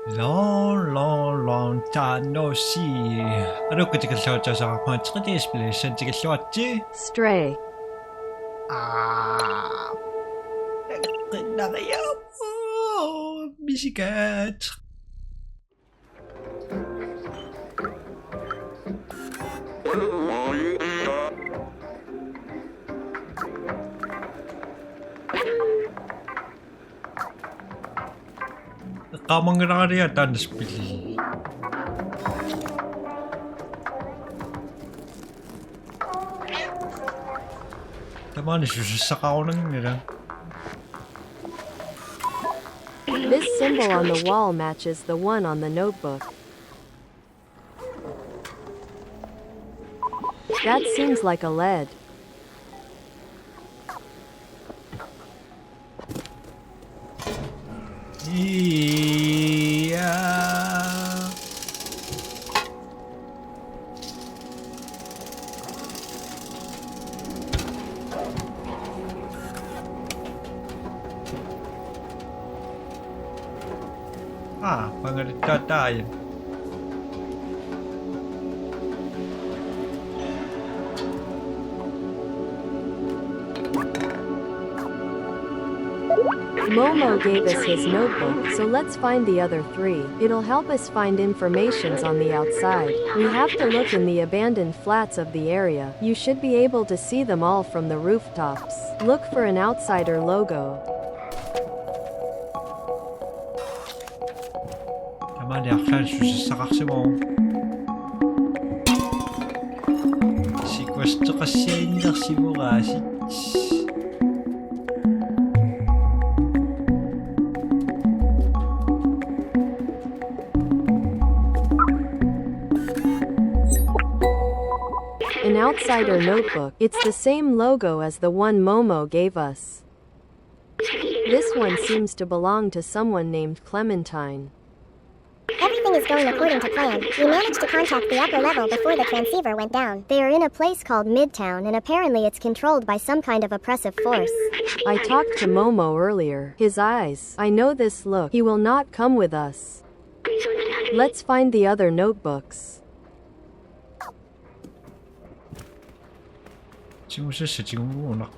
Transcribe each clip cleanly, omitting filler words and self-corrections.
Long, long, long time no see. Ano 지금 저저 관측 디스플레이션 지금 좋았지? Stray. 아, 끝나가요. 미시갓. 까망라리아 단스필. Naman isusak ako ng nila. This symbol on the wall matches the one on the notebook. That seems like a lead. Yeah. Pangalita tayo. Momo gave us his notebook, so let's find the other three. It'll help us find informations on the outside. We have to look in the abandoned flats of the area. You should be able to see them all from the rooftops. Look for an outsider logo. Naman yaksan susak kasi mo. Si Questo kasi hindi si mo kasi. An outsider notebook. It's the same logo as the one Momo gave us. This one seems to belong to someone named Clementine. Everything is going according to plan. We managed to contact the upper level before the transceiver went down. They are in a place called Midtown, and apparently it's controlled by some kind of oppressive force. I talked to Momo earlier. His eyes. I know this look. He will not come with us. Let's find the other notebooks. 지금 실시 지금 오나.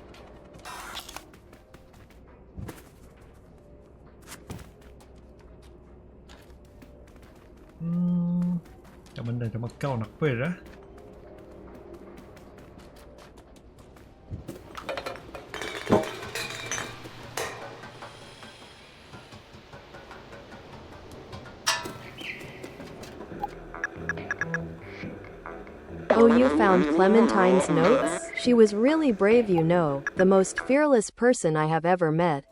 Cho mình đây cho mất câu nặc về đó. Oh, you found Clementine's notes? She was really brave, you know, the most fearless person I have ever met.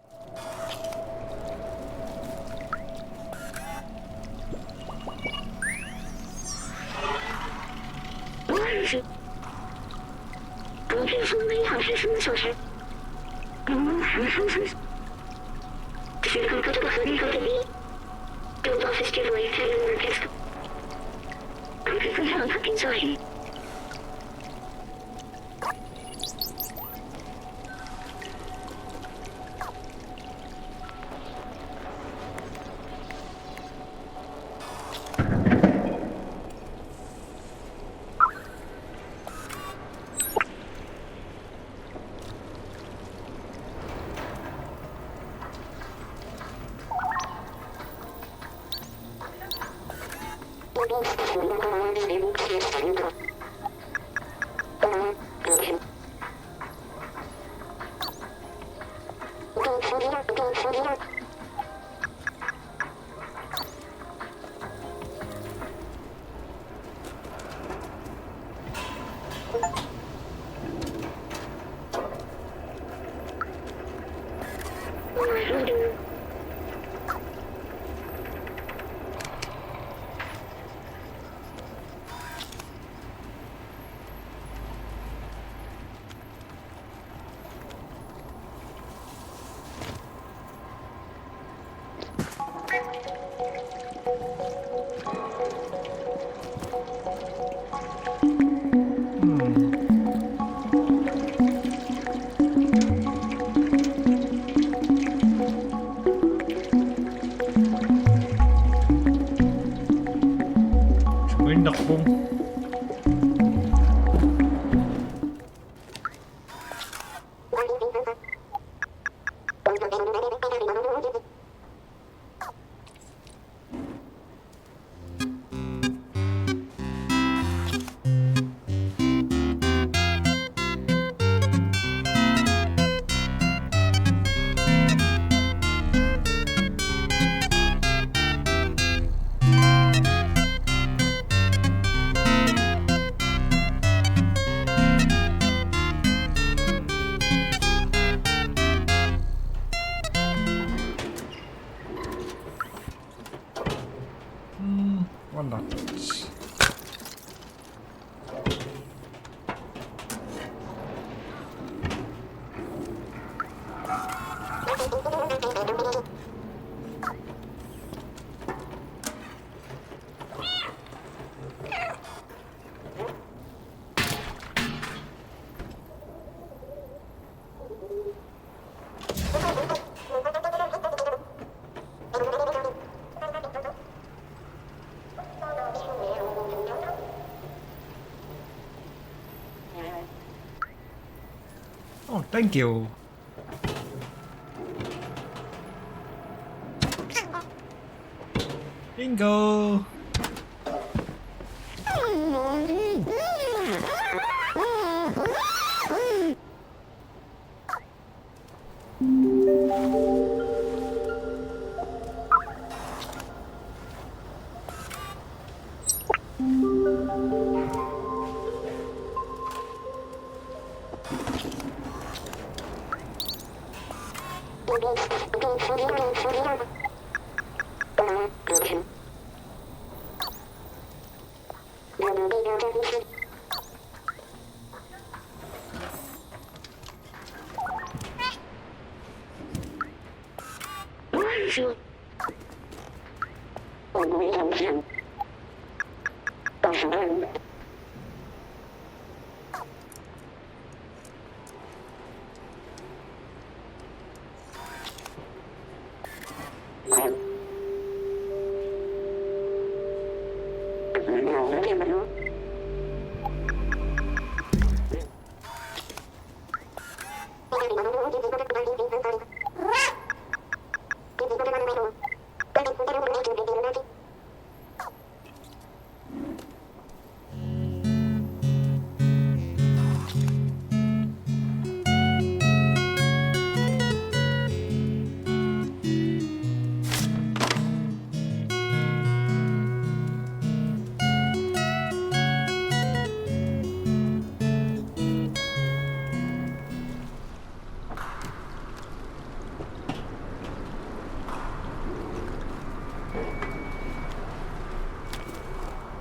Ay, naku. Wala. Oh, thank you. Bingo.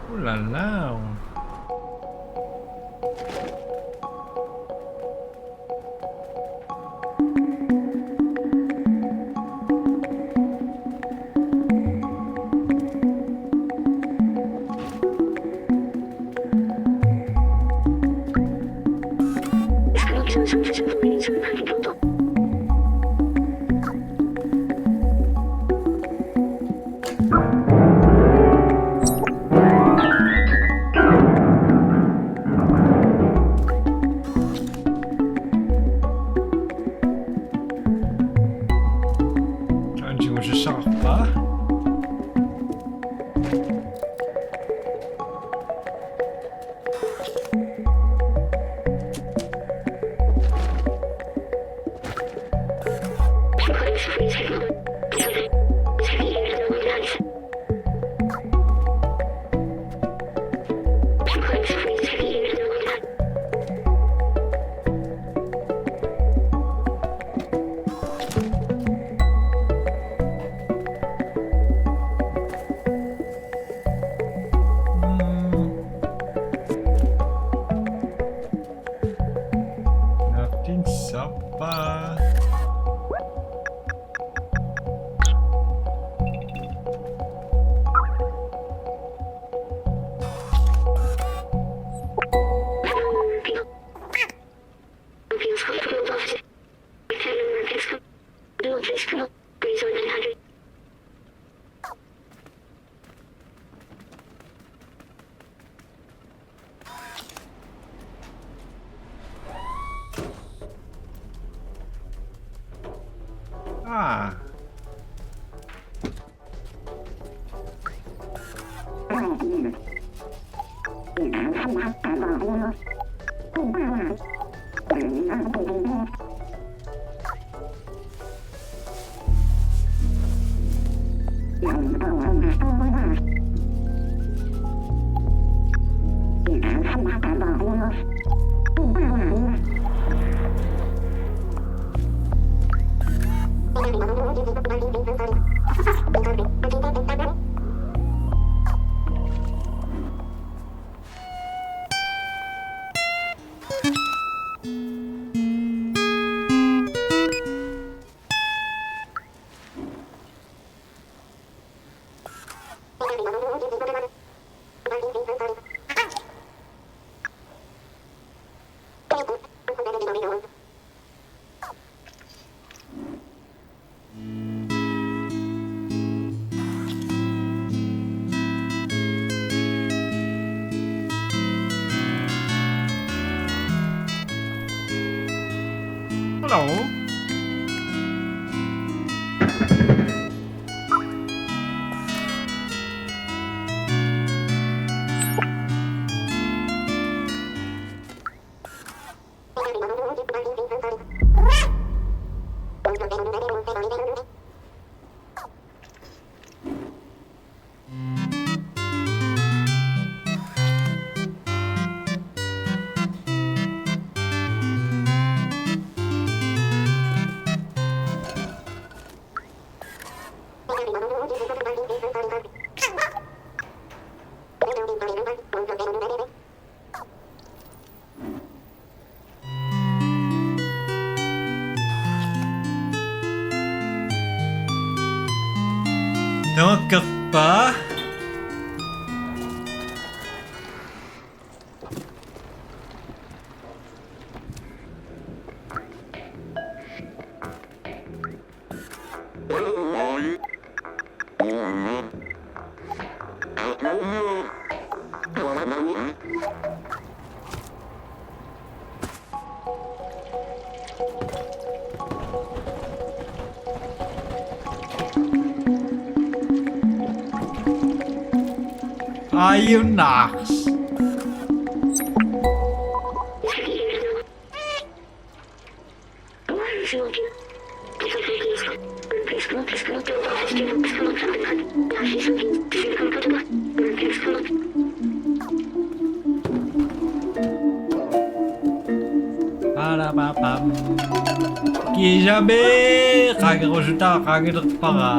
Ooh la la. Hello. Donc pas. Ayun naks. Parapapam. Qui jamais kagak resulta kagak para.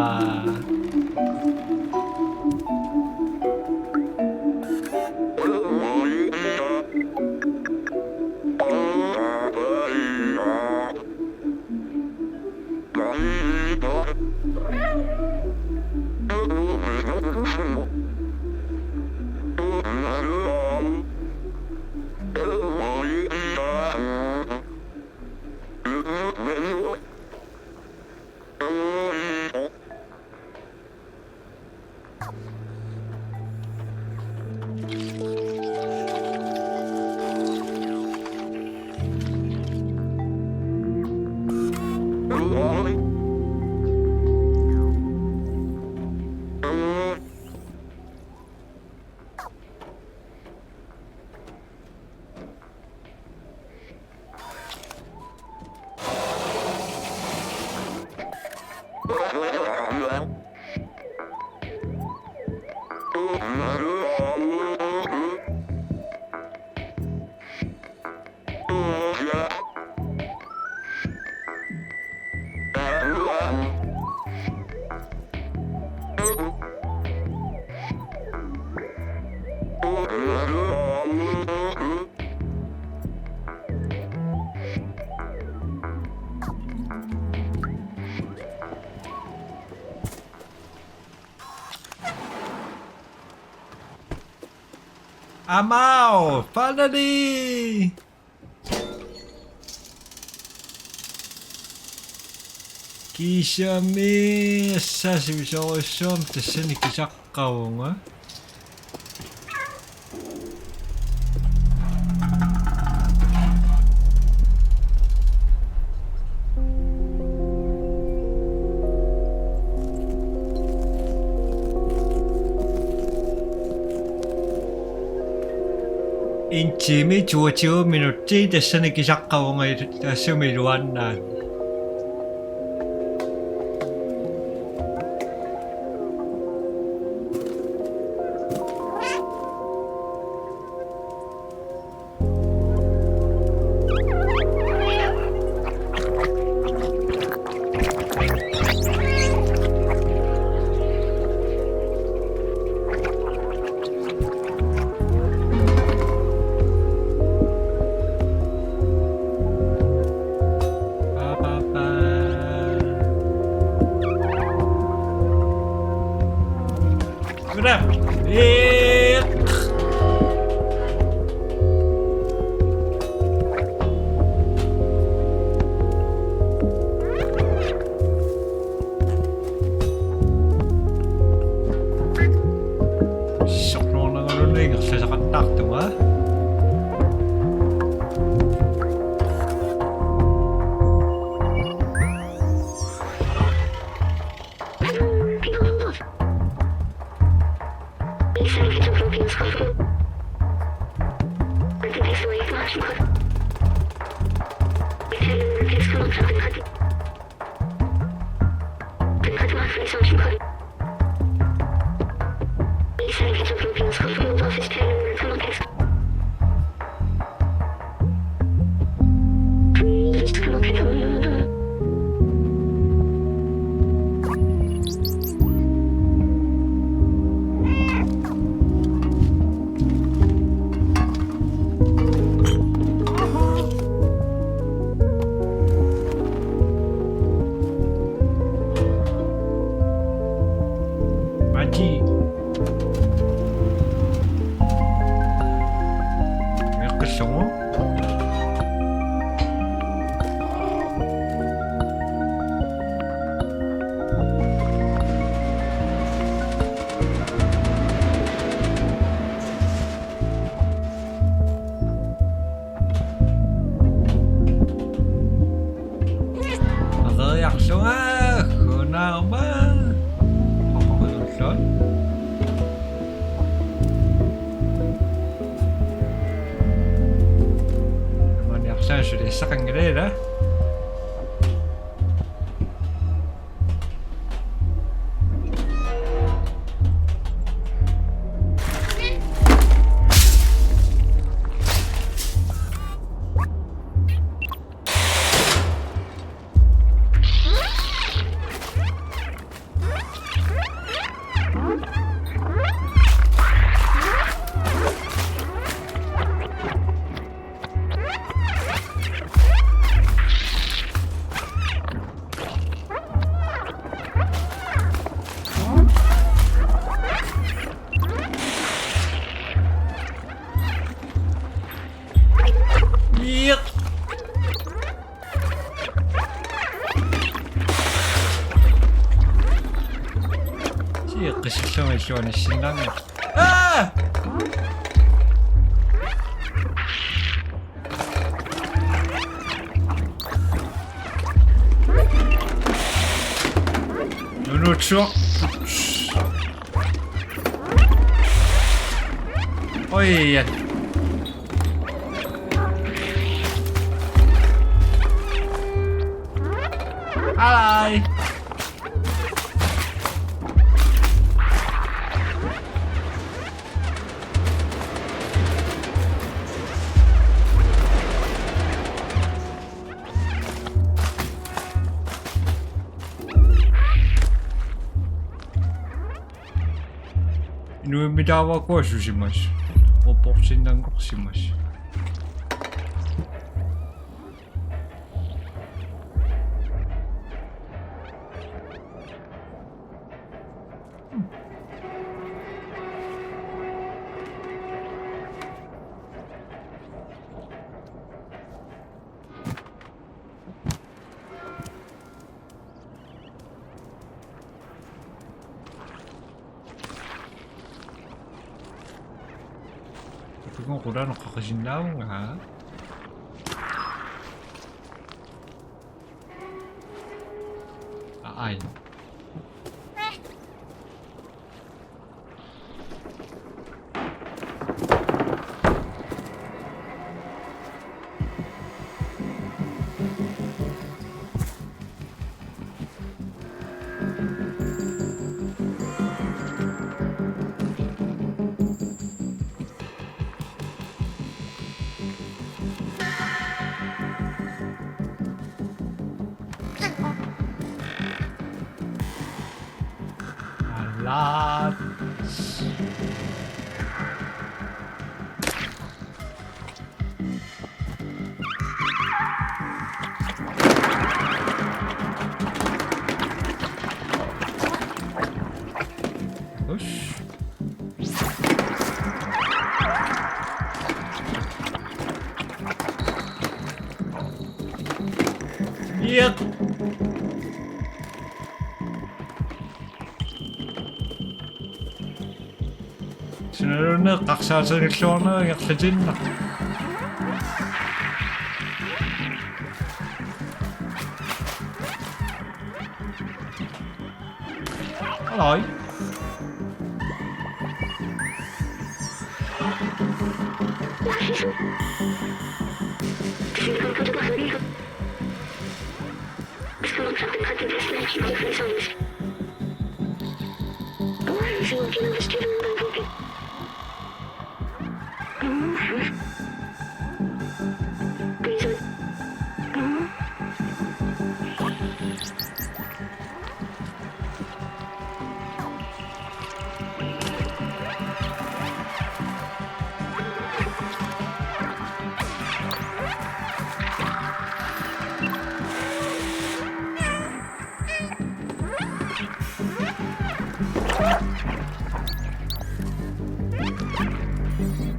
Amau, finally! Kisame sasimishawashom teseni kisakkaunga. 인침이 주어지어 minuutti tässä nekin sakkaunga tässä miruannan. 시원해 신나네. 아! 눈을 추억. 어이. 아이. Nu mitä avaa kuosusimas. Opoksinnan koksimas. 그건 고라노 가까진 나온가? 아이. 으쌰. 예. Sinunod kaksasaliksyon na yaksadin na. Alay.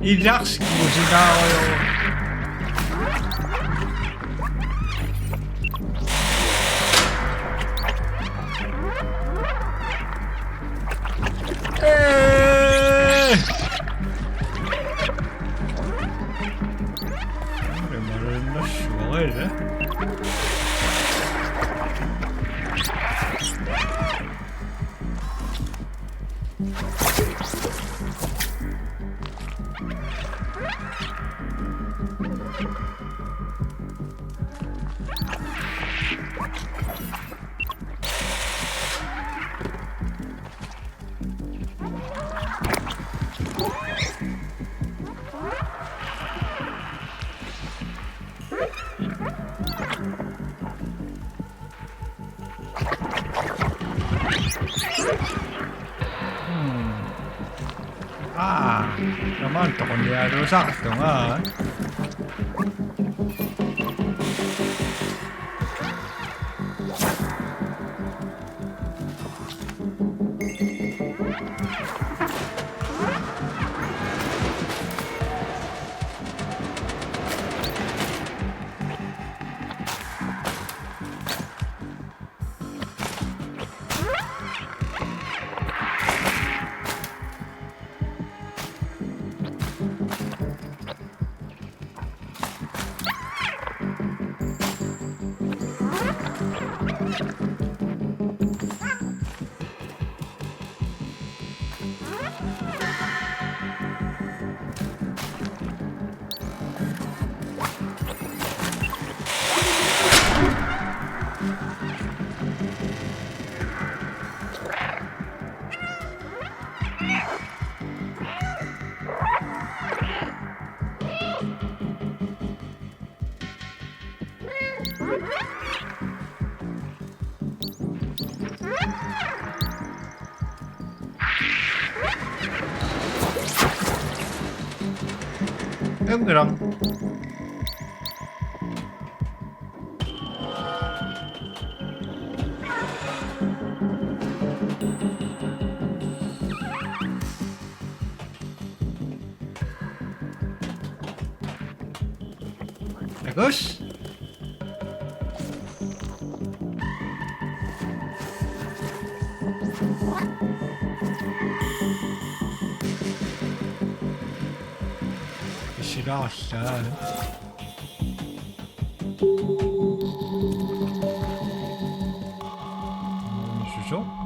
Irakski używają. 말을 넣으시고 이래. Naman to kung niyado sakto nga. 형들랑 Agos? 싫었어. 주죠?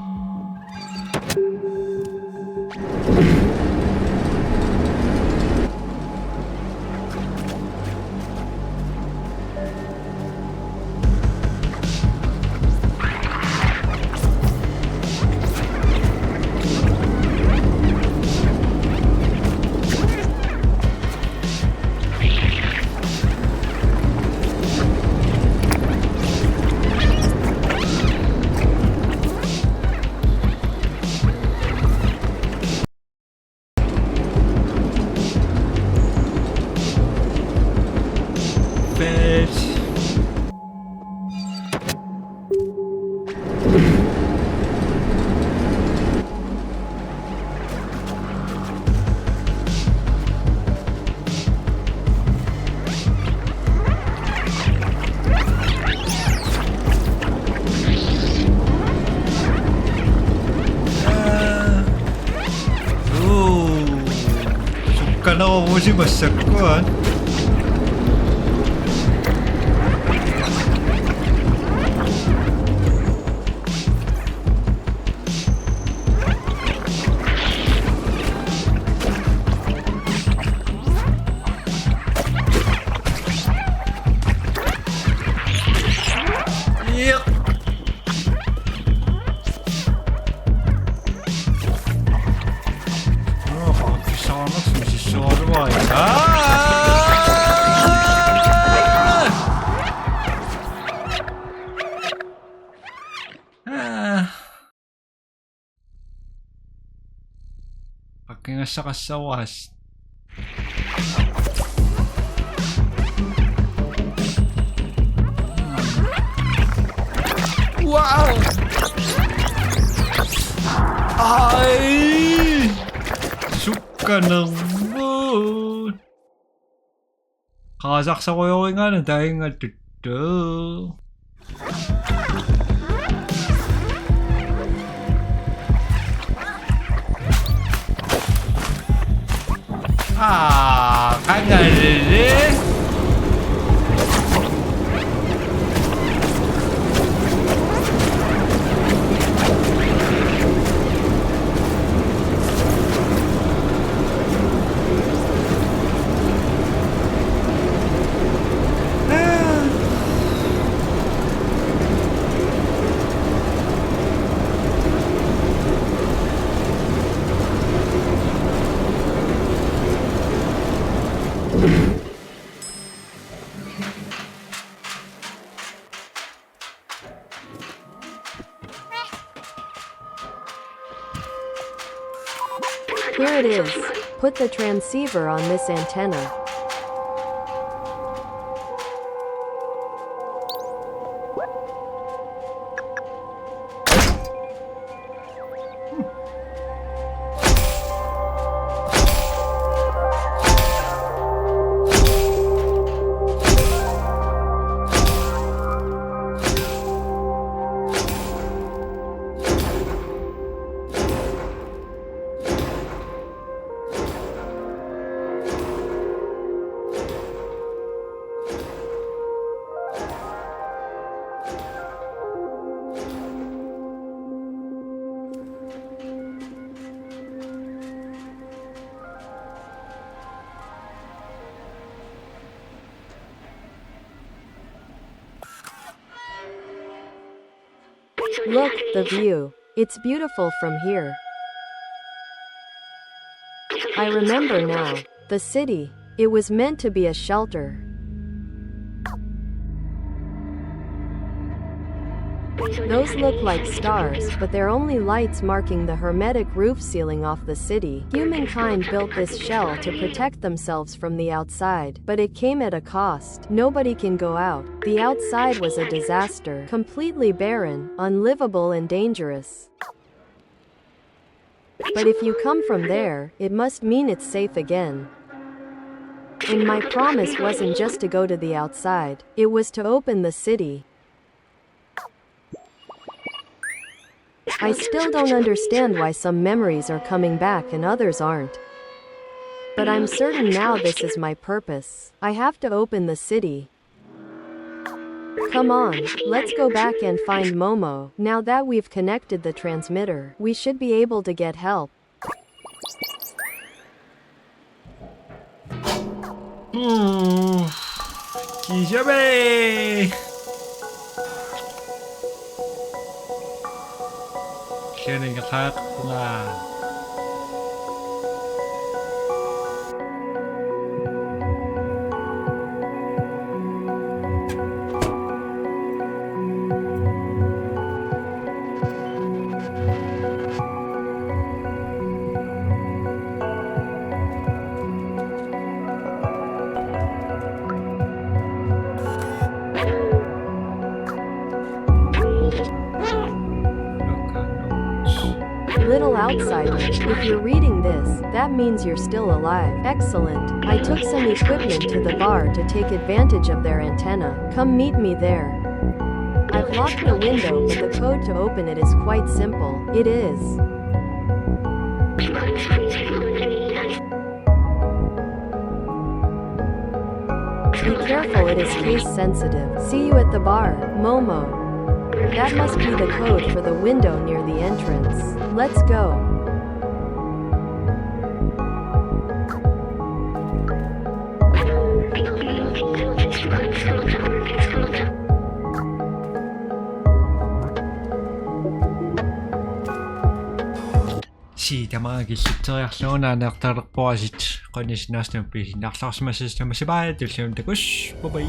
Kala ko kasi basag ko ah. Yuck! Oh, pakakisa ka mas masisoro ay. Pagkingasa ka sa was. Wow! Ay! Suka naman! Kakasaksa ko yung nga na dahil nga dito. Kangalili! Here it is. Put the transceiver on this antenna. Look, the view. It's beautiful from here. I remember now. The city. It was meant to be a shelter. Those look like stars, but they're only lights marking the hermetic roof ceiling off the city. Humankind built this shell to protect themselves from the outside, but it came at a cost. Nobody can go out. The outside was a disaster, completely barren, unlivable and dangerous. But if you come from there, it must mean it's safe again. And my promise wasn't just to go to the outside, it was to open the city. I still don't understand why some memories are coming back and others aren't. But I'm certain now this is my purpose. I have to open the city. Come on, let's go back and find Momo. Now that we've connected the transmitter, we should be able to get help. Kijabe! Kidding attack. Nah. Little outsider, if you're reading this, that means you're still alive. Excellent. I took some equipment to the bar to take advantage of their antenna. Come meet me there. I've locked the window, but the code to open it is quite simple. It is careful, it is case sensitive. See you at the bar, Momo. That must be the code for the window near the entrance. Let's go. Ситамаагиллуттериарлуунаанаартарерпуасит qanissinaasnappi narlaarsimassistamasipaat tulluun takus bye bye.